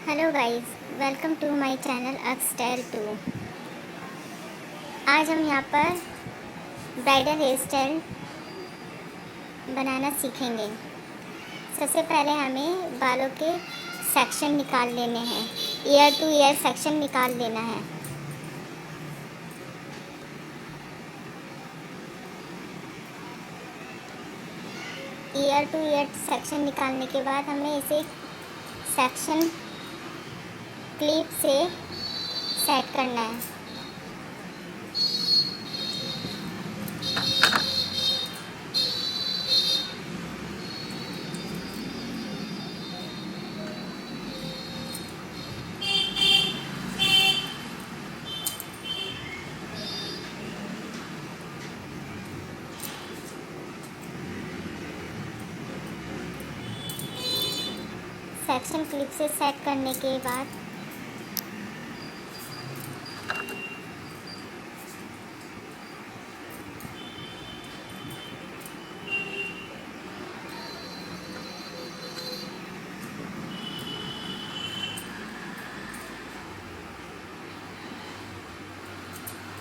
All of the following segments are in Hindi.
Hello guys, welcome to my channel अक्सटाइल 2। आज हम यहाँ पर ब्राइडल हेयर स्टाइल बनाना सीखेंगे। सबसे पहले हमें बालों के सेक्शन निकाल लेने हैं। ईयर टू ईयर सेक्शन निकाल लेना है। ईयर टू ईयर सेक्शन निकालने के बाद हमें इसे सेक्शन क्लिप से सेट करना है। सेक्शन क्लिप से सेट करने के बाद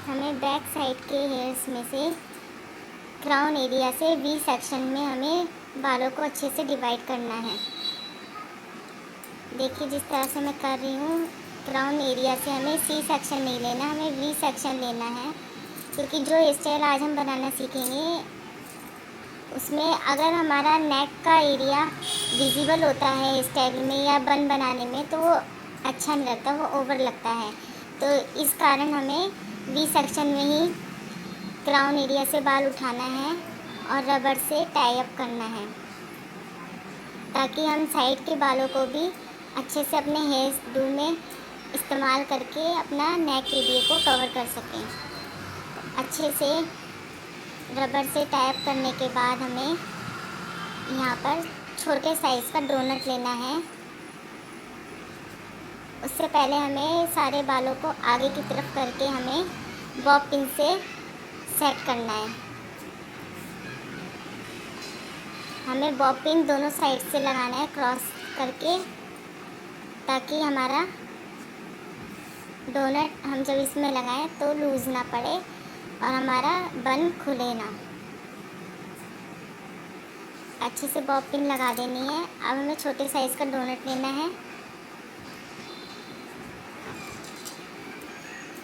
हमें बैक साइड के हेयर्स में से क्राउन एरिया से वी सेक्शन में हमें बालों को अच्छे से डिवाइड करना है। देखिए जिस तरह से मैं कर रही हूँ, क्राउन एरिया से हमें सी सेक्शन नहीं लेना, हमें वी सेक्शन लेना है। क्योंकि जो हेयर स्टाइल आज हम बनाना सीखेंगे उसमें अगर हमारा नेक का एरिया विजिबल होता है हेयर स्टाइल में या बन बनाने में तो वो अच्छा नहीं लगता, वो ओवर लगता है। तो इस कारण हमें वी सेक्शन में ही क्राउन एरिया से बाल उठाना है और रबर से टाई अप करना है, ताकि हम साइड के बालों को भी अच्छे से अपने हेयर डू में इस्तेमाल करके अपना नेक एरिया को कवर कर सकें। अच्छे से रबर से टाई अप करने के बाद हमें यहाँ पर छोटे साइज़ का डोनट लेना है। उससे पहले हमें सारे बालों को आगे की तरफ करके हमें बॉब पिन से सेट करना है। हमें बॉब पिन दोनों साइड से लगाना है क्रॉस करके, ताकि हमारा डोनट हम जब इसमें लगाएं तो लूज़ ना पड़े और हमारा बन खुले ना। अच्छे से बॉब पिन लगा देनी है। अब हमें छोटे साइज़ का डोनट लेना है।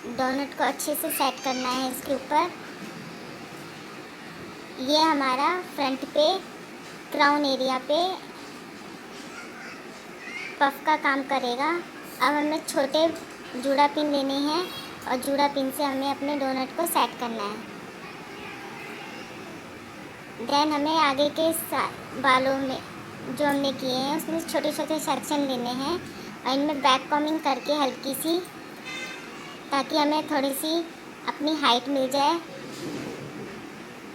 डोनट को अच्छे से सेट करना है इसके ऊपर। ये हमारा फ्रंट पे क्राउन एरिया पे पफ का काम करेगा। अब हमें छोटे जूड़ा पिन लेने हैं और जूड़ा पिन से हमें अपने डोनट को सेट करना है। देन हमें आगे के बालों में जो हमने किए हैं उसमें छोटे छोटे सेक्शन लेने हैं और इनमें बैक कॉमिंग करके हल्की सी, ताकि हमें थोड़ी सी अपनी हाइट मिल जाए।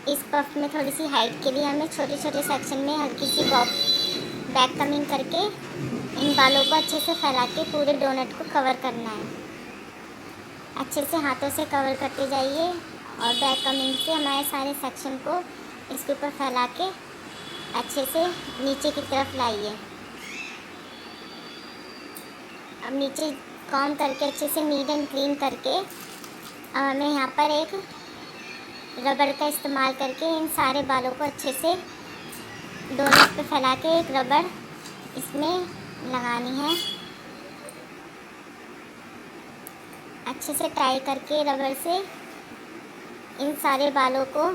इस पफ में थोड़ी सी हाइट के लिए हमें छोटे छोटे सेक्शन में हल्की सी बैक कमिंग करके इन बालों को अच्छे से फैला के पूरे डोनट को कवर करना है। अच्छे से हाथों से कवर करते जाइए और बैक कमिंग से हमारे सारे सेक्शन को इसके ऊपर फैला के अच्छे से नीचे की तरफ लाइए। अब नीचे कॉम्ब करके अच्छे से नीट एंड क्लीन करके अब हमें यहाँ पर एक रबड़ का इस्तेमाल करके इन सारे बालों को अच्छे से डोनट पे फैला के एक रबड़ इसमें लगानी है। अच्छे से टाई करके रबड़ से इन सारे बालों को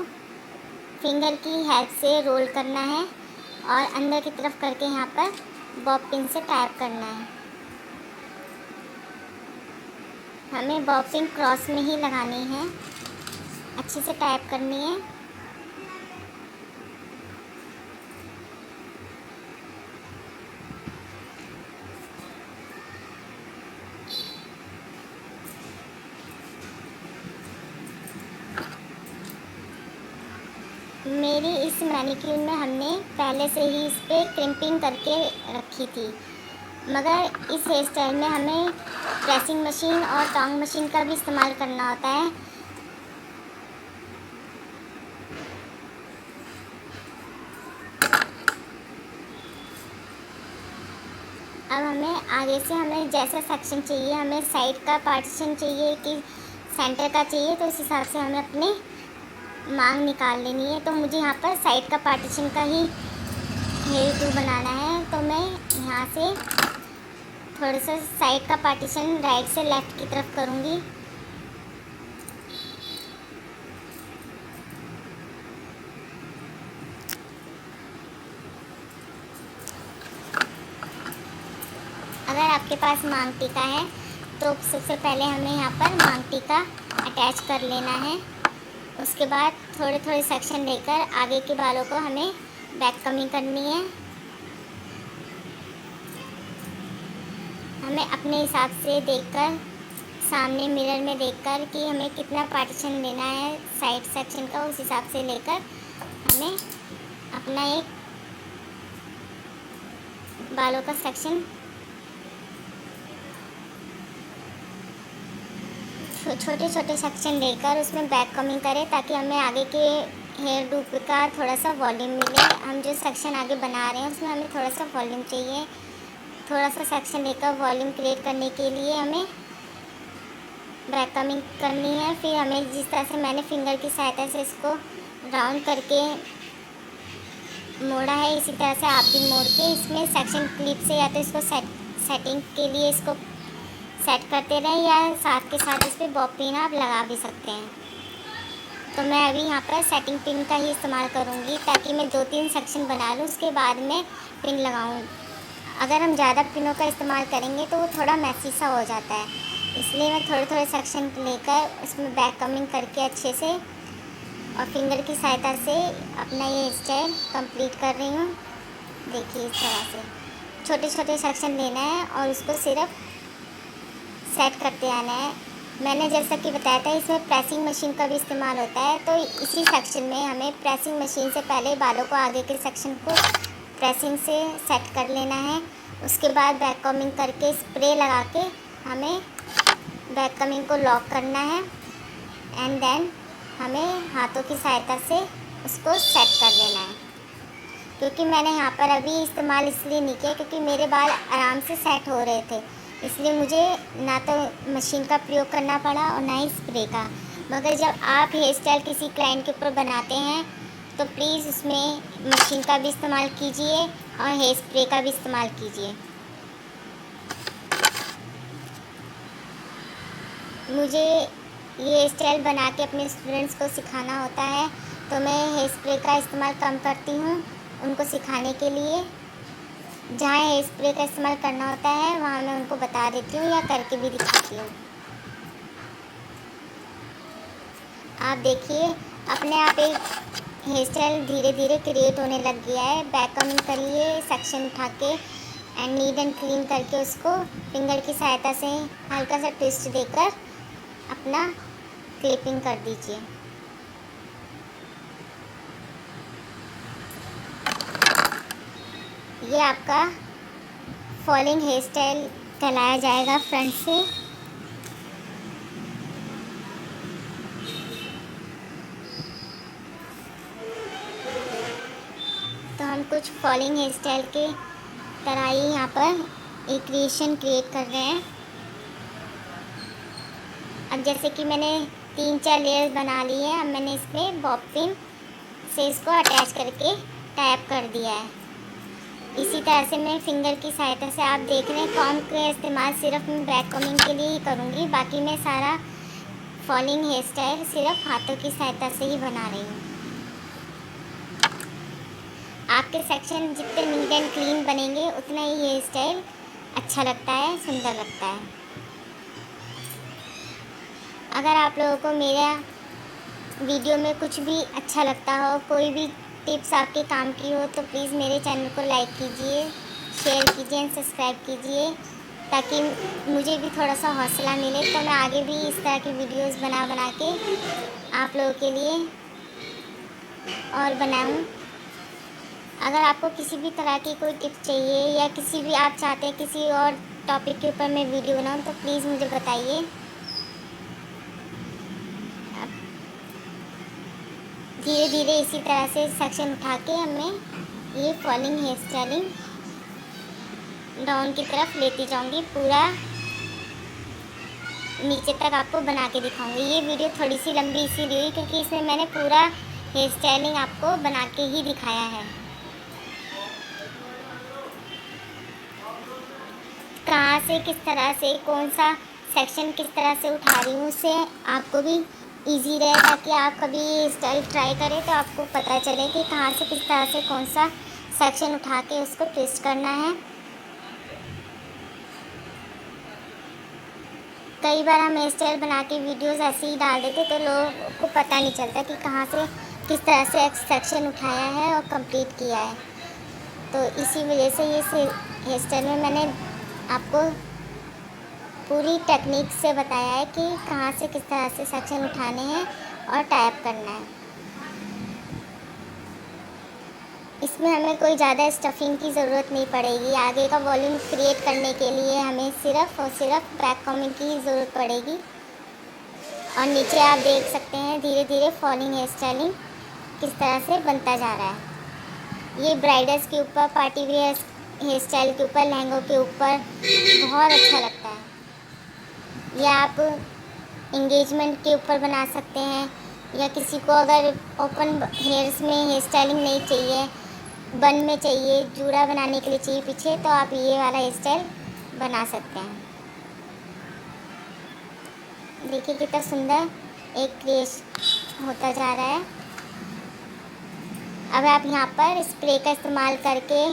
फिंगर की हेल्प से रोल करना है और अंदर की तरफ करके यहाँ पर बॉब पिन से टाई करना है। हमें बॉब पिन क्रॉस में ही लगानी है, अच्छे से टाइप करनी है। मेरी इस मैनिक्यूर में हमने पहले से ही इस पर क्रिम्पिंग करके रखी थी, मगर इस हेयर स्टाइल में हमें प्रेसिंग मशीन और टॉन्ग मशीन का भी इस्तेमाल करना होता है। अब हमें आगे से हमें जैसा सेक्शन चाहिए, हमें साइड का पार्टीशन चाहिए कि सेंटर का चाहिए, तो उस हिसाब से हमें अपनी मांग निकाल लेनी है। तो मुझे यहाँ पर साइड का पार्टीशन का ही हेयर डू बनाना है, तो मैं यहाँ से थोड़ा सा साइड का पार्टीशन राइट से लेफ़्ट की तरफ करूँगी। अगर आपके पास मांग टीका है तो सबसे पहले हमें यहाँ पर मांग टीका अटैच कर लेना है। उसके बाद थोड़े थोड़े सेक्शन लेकर आगे के बालों को हमें बैक कमिंग करनी है। हमें अपने हिसाब से देखकर, सामने मिरर में देखकर कि हमें कितना पार्टीशन लेना है साइड सेक्शन का, उस हिसाब से लेकर हमें अपना एक बालों का सेक्शन छोटे छोटे सेक्शन लेकर उसमें बैक कमिंग करें, ताकि हमें आगे के हेयर डू का थोड़ा सा वॉल्यूम मिले। हम जो सेक्शन आगे बना रहे हैं उसमें हमें थोड़ा सा वॉल्यूम चाहिए। थोड़ा सा सेक्शन लेकर वॉल्यूम क्रिएट करने के लिए हमें बैक कमिंग करनी है। फिर हमें जिस तरह से मैंने फिंगर की सहायता से इसको राउंड करके मोड़ा है, इसी तरह से आप भी मोड़ के इसमें सेक्शन क्लिप से या तो इसको सेटिंग के लिए इसको सेट करते रहें, या साथ के साथ इस पर बॉब पिन आप लगा भी सकते हैं। तो मैं अभी यहाँ पर सेटिंग पिन का ही इस्तेमाल करूँगी, ताकि मैं 2-3 सेक्शन बना लूँ, उसके बाद में पिन लगाऊँ। अगर हम ज़्यादा पिनों का इस्तेमाल करेंगे तो वो थोड़ा मैसी सा हो जाता है, इसलिए मैं थोड़े थोड़े सेक्शन लेकर उसमें बैक कमिंग करके अच्छे से और फिंगर की सहायता से अपना ये स्टाइल कंप्लीट कर रही हूँ। देखिए इस तरह से छोटे छोटे सेक्शन लेना है और उसको सिर्फ सेट करते आना है। मैंने जैसा कि बताया था इसमें प्रेसिंग मशीन का भी इस्तेमाल होता है, तो इसी सेक्शन में हमें प्रेसिंग मशीन से पहले बालों को आगे के सेक्शन को प्रेसिंग से सेट कर लेना है। उसके बाद बैक कमिंग करके स्प्रे लगा के हमें बैक कमिंग को लॉक करना है, एंड देन हमें हाथों की सहायता से उसको सेट कर लेना है। क्योंकि मैंने यहाँ पर अभी इस्तेमाल इसलिए नहीं किया क्योंकि मेरे बाल आराम से सेट हो रहे थे, इसलिए मुझे ना तो मशीन का प्रयोग करना पड़ा और ना ही स्प्रे का। मगर जब आप हेयर स्टाइल किसी क्लाइंट के ऊपर बनाते हैं तो प्लीज़ उसमें मशीन का भी इस्तेमाल कीजिए और हेयर स्प्रे का भी इस्तेमाल कीजिए। मुझे ये स्टाइल बना के अपने स्टूडेंट्स को सिखाना होता है, तो मैं हेयर स्प्रे का इस्तेमाल कम करती हूँ उनको सिखाने के लिए। जहाँ हेयर स्प्रे का इस्तेमाल करना होता है वहाँ मैं उनको बता देती हूँ या करके भी दिखाती हूँ। आप देखिए अपने आप एक हेयर स्टाइल धीरे धीरे क्रिएट होने लग गया है। बैक कमिंग करिए सेक्शन उठा के एंड नीट एंड क्लीन करके उसको फिंगर की सहायता से हल्का सा ट्विस्ट देकर अपना क्लिपिंग कर दीजिए। ये आपका फॉलिंग हेयर स्टाइल कहलाया जाएगा फ्रंट से। तो हम कुछ फॉलिंग हेयर स्टाइल के तरह ही यहाँ पर एक क्रिएशन क्रिएट कर रहे हैं। अब जैसे कि मैंने 3-4 लेयर्स बना ली है, अब मैंने इस पर बॉब पिन से इसको अटैच करके टैप कर दिया है। इसी तरह से मैं फिंगर की सहायता से, आप देख रहे हैं कॉम्ब का इस्तेमाल सिर्फ मैं बैक कमिंग के लिए ही करूँगी, बाकी मैं सारा फॉलिंग हेयर स्टाइल सिर्फ हाथों की सहायता से ही बना रही हूँ। आपके सेक्शन जितने नीट एंड क्लीन बनेंगे उतना ही हेयर स्टाइल अच्छा लगता है, सुंदर लगता है। अगर आप लोगों को मेरा वीडियो में कुछ भी अच्छा लगता हो, कोई भी टिप्स आपके काम की हो, तो प्लीज़ मेरे चैनल को लाइक कीजिए, शेयर कीजिए एंड सब्सक्राइब कीजिए, ताकि मुझे भी थोड़ा सा हौसला मिले, तो मैं आगे भी इस तरह की वीडियोस बना के आप लोगों के लिए और बनाऊं। अगर आपको किसी भी तरह की कोई टिप चाहिए या किसी भी आप चाहते हैं किसी और टॉपिक के ऊपर मैं वीडियो बनाऊं, तो प्लीज़ मुझे बताइए। धीरे धीरे इसी तरह से सेक्शन उठा के हमें ये फॉलिंग हेयर स्टाइलिंग डाउन की तरफ लेती जाऊंगी, पूरा नीचे तक आपको बना के दिखाऊंगी। ये वीडियो थोड़ी सी लंबी इसीलिए हुई क्योंकि इसमें मैंने पूरा हेयर स्टाइलिंग आपको बना के ही दिखाया है। कहाँ से किस तरह से कौन सा सेक्शन किस तरह से उठा रही हूँ, उससे आपको भी इजी रहे, ताकि आप कभी स्टाइल ट्राई करें तो आपको पता चले कि कहाँ से किस तरह से कौन सा सेक्शन उठा के उसको ट्विस्ट करना है। कई बार हम हेयर स्टाइल बना के वीडियोज़ ऐसे ही डाल देते तो लोगों को पता नहीं चलता कि कहाँ से किस तरह से एक सेक्शन उठाया है और कंप्लीट किया है। तो इसी वजह से ये हेयर स्टाइल में मैंने आपको पूरी टेक्निक से बताया है कि कहाँ से किस तरह से सेक्शन उठाने हैं और टाइप करना है। इसमें हमें कोई ज़्यादा स्टफिंग की ज़रूरत नहीं पड़ेगी। आगे का वॉल्यूम क्रिएट करने के लिए हमें सिर्फ और सिर्फ बैक कॉमिंग की ज़रूरत पड़ेगी। और नीचे आप देख सकते हैं धीरे धीरे फॉलिंग हेयर स्टाइलिंग किस तरह से बनता जा रहा है। ये ब्राइडल्स के ऊपर, पार्टी वेयर हेयर स्टाइल के ऊपर, लहंगों के ऊपर बहुत अच्छा लगता है। या आप इंगेजमेंट के ऊपर बना सकते हैं, या किसी को अगर ओपन हेयर्स में हेयर स्टाइलिंग नहीं चाहिए, बन में चाहिए, जूड़ा बनाने के लिए चाहिए पीछे, तो आप ये वाला हेयर स्टाइल बना सकते हैं। देखिए कितना सुंदर एक क्रिएशन होता जा रहा है। अब आप यहाँ पर स्प्रे का इस्तेमाल करके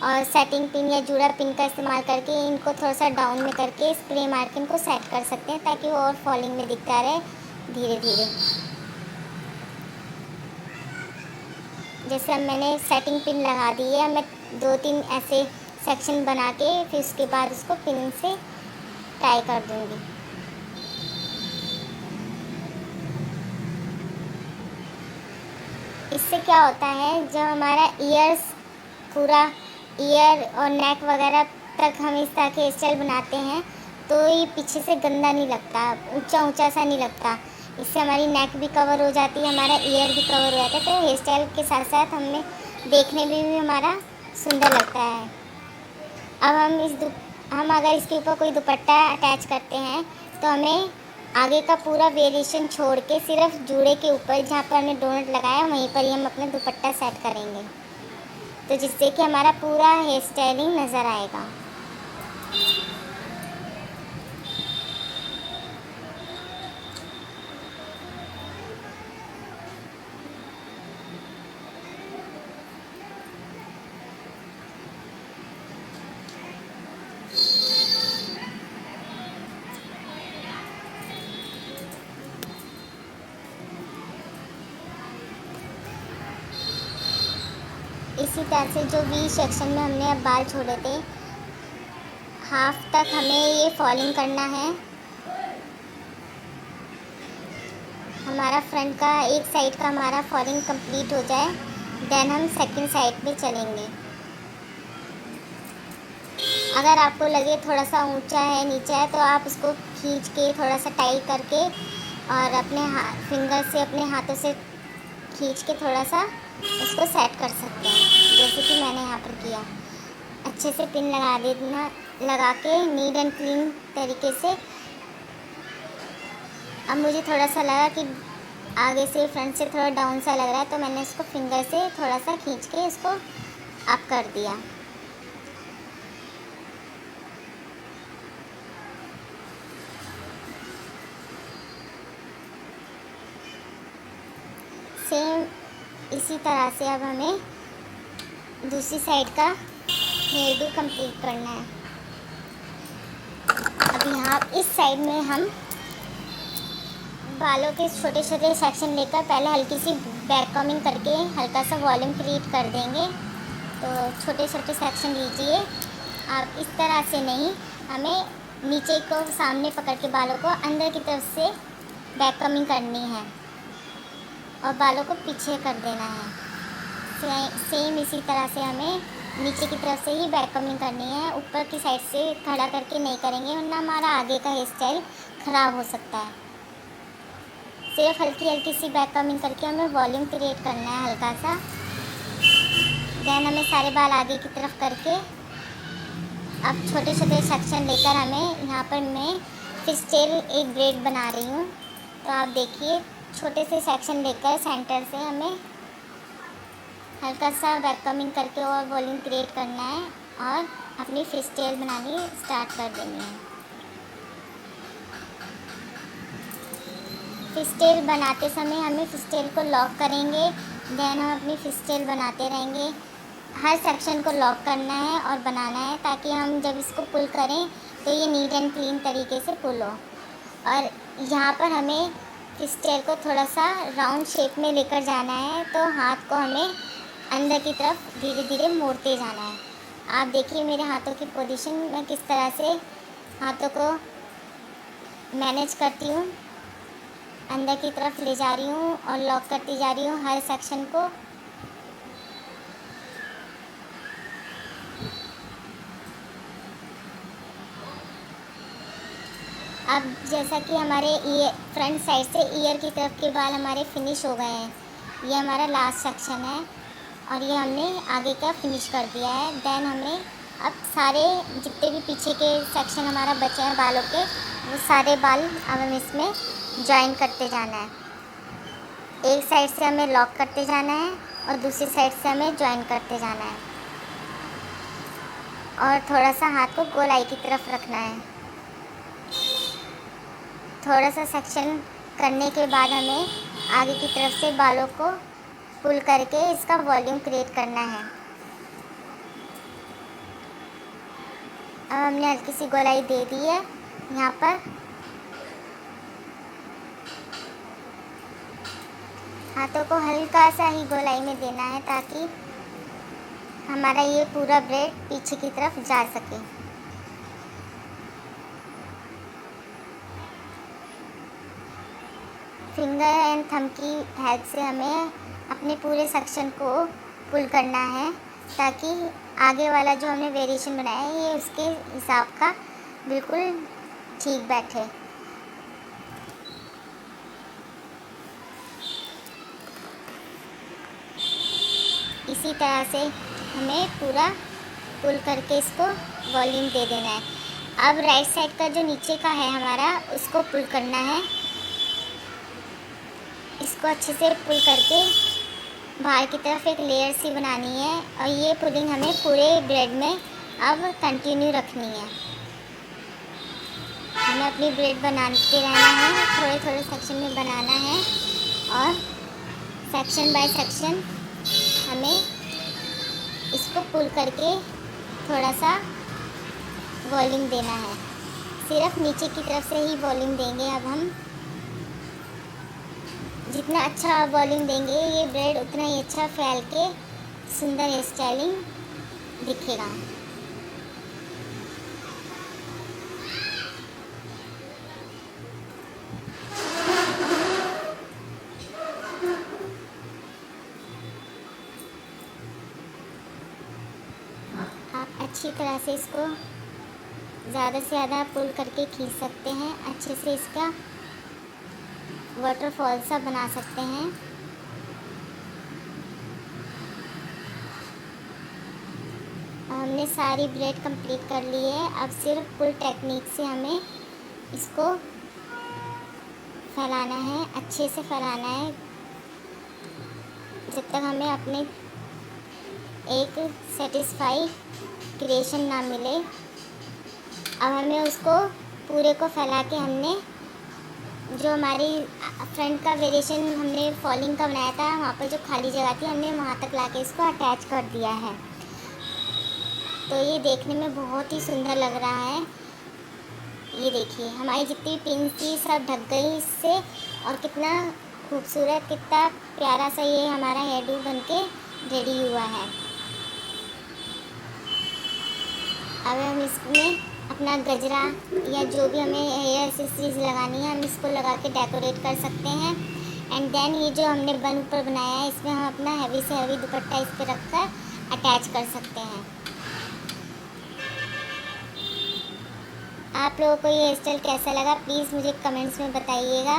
और सेटिंग पिन या जूड़ा पिन का इस्तेमाल करके इनको थोड़ा सा डाउन में करके स्प्रे मार के इनको सेट कर सकते हैं, ताकि वो और फॉलिंग में दिखता रहे धीरे धीरे। जैसे अब मैंने सेटिंग पिन लगा दी है, मैं 2-3 ऐसे सेक्शन बना के फिर उसके बाद उसको पिन से टाई कर दूँगी। इससे क्या होता है, जब हमारा पूरा ईयर और नेक वगैरह तक हम इस तरह के हेयर स्टाइल बनाते हैं तो ये पीछे से गंदा नहीं लगता, ऊंचा ऊंचा सा नहीं लगता। इससे हमारी नेक भी कवर हो जाती है, हमारा ईयर भी कवर हो जाता है, तो हेयर स्टाइल के साथ साथ हमें देखने में भी हमारा सुंदर लगता है। अब हम अगर इसके ऊपर कोई दुपट्टा अटैच करते हैं तो हमें आगे का पूरा वेरिएशन छोड़ के सिर्फ जूड़े के ऊपर जहाँ पर हमने डोनट लगाया वहीं पर ही हम अपना दुपट्टा सेट करेंगे, तो जिससे कि हमारा पूरा हेयर स्टाइलिंग नज़र आएगा। इसी तरह से जो वी सेक्शन में हमने अब बाल छोड़े थे, हाफ तक हमें ये फॉलिंग करना है। हमारा फ्रंट का एक साइड का हमारा फॉलिंग कंप्लीट हो जाए, देन हम सेकंड साइड पे चलेंगे। अगर आपको लगे थोड़ा सा ऊंचा है, नीचा है, तो आप उसको खींच के थोड़ा सा टाइट करके और अपने फिंगर से, अपने हाथों से खींच के थोड़ा सा उसको सेट कर सकते हैं, जैसे कि मैंने यहाँ पर किया। अच्छे से पिन लगा देना, लगा के नीट एंड क्लीन तरीके से। अब मुझे थोड़ा सा लगा कि आगे से फ्रंट से थोड़ा डाउन सा लग रहा है, तो मैंने उसको फिंगर से थोड़ा सा खींच के इसको अप कर दिया। सेम इसी तरह से अब हमें दूसरी साइड का हेयर भी कंप्लीट करना है। अब यहाँ इस साइड में हम बालों के छोटे छोटे सेक्शन लेकर पहले हल्की सी बैक कॉमिंग करके हल्का सा वॉल्यूम क्रिएट कर देंगे। तो छोटे छोटे सेक्शन लीजिए आप, इस तरह से नहीं, हमें नीचे को सामने पकड़ के बालों को अंदर की तरफ से बैक कॉमिंग करनी है और बालों को पीछे कर देना है। सेम इसी तरह से हमें नीचे की तरफ से ही बैक कॉमिंग करनी है, ऊपर की साइड से खड़ा करके नहीं करेंगे, वरना हमारा आगे का हेयर स्टाइल ख़राब हो सकता है। सिर्फ हल्की हल्की सी बैक कॉमिंग करके हमें वॉल्यूम क्रिएट करना है हल्का सा। देन हमें सारे बाल आगे की तरफ करके अब छोटे छोटे सेक्शन लेकर हमें यहाँ पर मैं फिश टेल एक ब्रेड बना रही हूँ। तो आप देखिए, छोटे से सेक्शन लेकर सेंटर से हमें हल्का सा वैक्यूमिंग करके और वॉल्यूम क्रिएट करना है और अपनी फिश टेल बनानी स्टार्ट कर देनी है। फिश टेल बनाते समय हमें फिश टेल को लॉक करेंगे, देन हम अपनी फिश टेल बनाते रहेंगे। हर सेक्शन को लॉक करना है और बनाना है ताकि हम जब इसको पुल करें तो ये नीट एंड क्लीन तरीके से पुल हो। और यहाँ पर हमें फिश टेल को थोड़ा सा राउंड शेप में लेकर जाना है, तो हाथ को हमें अंदर की तरफ धीरे धीरे मोड़ते जाना है। आप देखिए मेरे हाथों की पोजीशन, मैं किस तरह से हाथों को मैनेज करती हूँ, अंदर की तरफ ले जा रही हूँ और लॉक करती जा रही हूँ हर सेक्शन को। अब जैसा कि हमारे फ्रंट साइड से ईयर की तरफ के बाल हमारे फिनिश हो गए हैं, ये हमारा लास्ट सेक्शन है और ये हमने आगे का फिनिश कर दिया है। देन हमें अब सारे जितने भी पीछे के सेक्शन हमारा बचे हैं बालों के, वो सारे बाल अब हमें इसमें जॉइन करते जाना है। एक साइड से हमें लॉक करते जाना है और दूसरी साइड से हमें जॉइन करते जाना है और थोड़ा सा हाथ को गोलाई की तरफ रखना है। थोड़ा सा सेक्शन करने के बाद हमें आगे की तरफ से बालों को पुल करके इसका वॉल्यूम क्रिएट करना है। अब हमने हल्की सी गोलाई दे दी है यहाँ पर। हाथों को हल्का सा ही गोलाई में देना है ताकि हमारा ये पूरा ब्रेड पीछे की तरफ जा सके। फिंगर एंड थंब की हेल्प से हमें अपने पूरे सेक्शन को पुल करना है ताकि आगे वाला जो हमने वेरिएशन बनाया है ये उसके हिसाब का बिल्कुल ठीक बैठे। इसी तरह से हमें पूरा पुल करके इसको वॉल्यूम दे देना है। अब राइट साइड का जो नीचे का है हमारा, उसको पुल करना है। इसको अच्छे से पुल करके बाहर की तरफ एक लेयर सी बनानी है और ये पुलिंग हमें पूरे ब्रेड में अब कंटिन्यू रखनी है। हमें अपनी ब्रेड बनाते रहना है, थोड़े थोड़े सेक्शन में बनाना है और सेक्शन बाय सेक्शन हमें इसको पुल करके थोड़ा सा वॉल्यूम देना है। सिर्फ नीचे की तरफ से ही वॉल्यूम देंगे। अब हम जितना अच्छा वॉल्यूम देंगे ये ब्रेड उतना ही अच्छा फैल के सुंदर हेयर स्टाइलिंग दिखेगा। आप अच्छी तरह से इसको ज़्यादा से ज़्यादा पुल करके खींच सकते हैं, अच्छे से इसका वाटरफॉल सा बना सकते हैं। हमने सारी ब्रेड कंप्लीट कर ली है। अब सिर्फ पुल टेक्निक से हमें इसको फैलाना है, अच्छे से फैलाना है जब तक हमें अपने एक सेटिस्फाई क्रिएशन ना मिले। अब हमें उसको पूरे को फैला के हमने जो हमारी फ्रंट का वेरिएशन हमने फॉलिंग का बनाया था, वहाँ पर जो खाली जगह थी हमने वहाँ तक लाके इसको अटैच कर दिया है। तो ये देखने में बहुत ही सुंदर लग रहा है। ये देखिए हमारी जितनी पिन थी सब ढक गई इससे और कितना खूबसूरत, कितना प्यारा सा ये हमारा हेयर डू बन के रेडी हुआ है। अब हम इसमें अपना गजरा या जो भी हमें हेयर एक्सेसरीज लगानी है हम इसको लगा के डेकोरेट कर सकते हैं। एंड देन ये जो हमने बन ऊपर बनाया है इसमें हम अपना हैवी से हैवी दुपट्टा इस पर रख कर अटैच कर सकते हैं। आप लोगों को ये हेयर स्टाइल कैसा लगा प्लीज़ मुझे कमेंट्स में बताइएगा।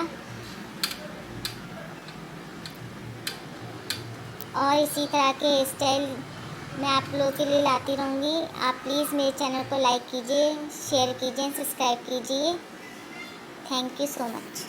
और इसी तरह के हेयर स्टाइल मैं आप लोगों के लिए लाती रहूँगी। आप प्लीज़ मेरे चैनल को लाइक कीजिए, शेयर कीजिए, सब्सक्राइब कीजिए। Thank you so much.